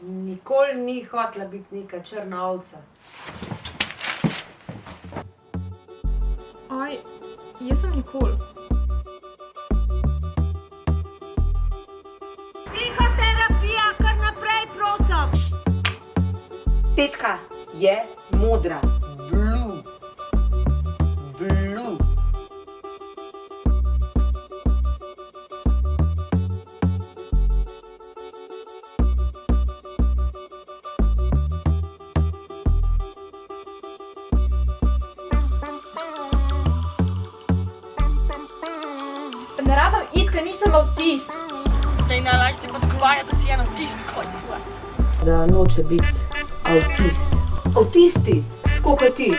Nikoli ni hotela biti neka črna ovca. Aj, jaz sem Nikol. Psihoterapija, kar naprej, prosim! Tetka je modra. Blue. Blue. Ne rabim iti, ker nisem avtist. Sej najlažje ti pa zgovarja, da si en avtist, kaj kurac. Da noče biti avtist. Avtisti, tako kot ti.